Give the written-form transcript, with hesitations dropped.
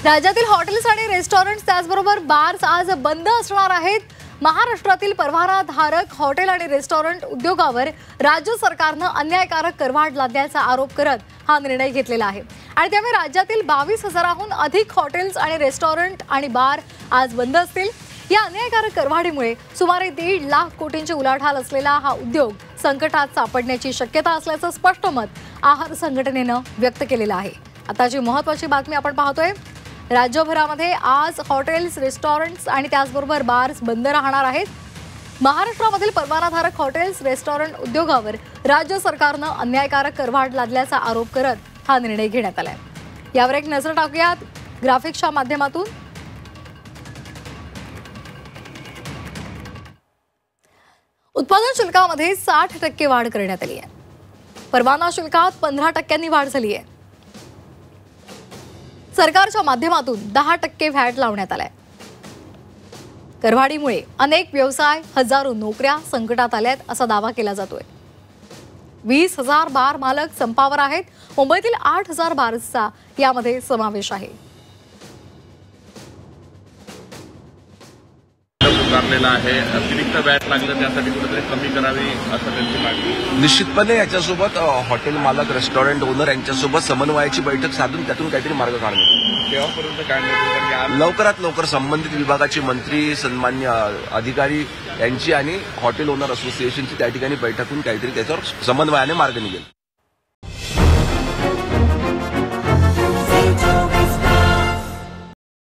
राज्यातील हॉटेल्स आणि रेस्टॉरंट्स त्याचबरोबर बार्स आज बंद असणार आहेत। महाराष्ट्रातील परवानाधारक हॉटेल आणि रेस्टॉरंट उद्योगावर राज्य सरकारने अन्यायकारक करवाढ लादण्याचा आरोप करत हा निर्णय घेतलेला आहे आणि त्यामुळे राज्यातील 22,000हून अधिक हॉटेल्स आणि रेस्टॉरंट आणि बार आज बंद असतील। या अन्यायकारक करवाढीमुळे सुमारे 1.5 लाख कोटींची उलाढाल असलेला हा उद्योग संकटात सापडण्याची शक्यता असल्याचं स्पष्ट मत आहार संघटनेने व्यक्त केलेलं आहे। आताची महत्त्वाची बातमी आपण पाहतोय। राज्यभरामध्ये आज हॉटेल्स, रेस्टॉरंट्स आणि त्याचबरोबर बार्स बंद राहणार आहेत। महाराष्ट्रामधील परवानाधारक हॉटेल्स, रेस्टॉरंट उद्योगावर राज्य सरकारने अन्यायकारक करवाढ लादल्याचा आरोप करत हा निर्णय घेण्यात आलाय। यावर एक नजर टाकूयात ग्राफिक्सच्या माध्यमातून। उत्पादन शुल्कामध्ये 60% वाढ करण्यात आली आहे। परवाना शुल्कात 15% वाढ झाली आहे। सरकारच्या माध्यमातून 10% व्हॅट लावण्यात आलाय। करवाढीमुळे अनेक व्यवसाय, हजारो नोकऱ्या संकटात आल्यात असा दावा केला जातोय। 20,000 बार मालक संपावर आहेत। मुंबईतील 8,000 बार्सचा यामध्ये समावेश आहे। आहे अतिरिक्त व्हॅट लागलं त्यासाठी कुठेतरी कमी करावी असं त्यांची मागणी। निश्चितपणे याच्यासोबत हॉटेल मालक, रेस्टॉरंट ओनर यांच्यासोबत समन्वयाची बैठक साधून त्यातून काहीतरी मार्ग काढण्यात तेव्हापर्यंत काय लवकरात लवकर संबंधित विभागाचे मंत्री, सन्मान्य अधिकारी यांची आणि हॉटेल ओनर असोसिएशनची त्या ठिकाणी बैठक होऊन काहीतरी त्याच्यावर समन्वयाने मार्ग निघेल।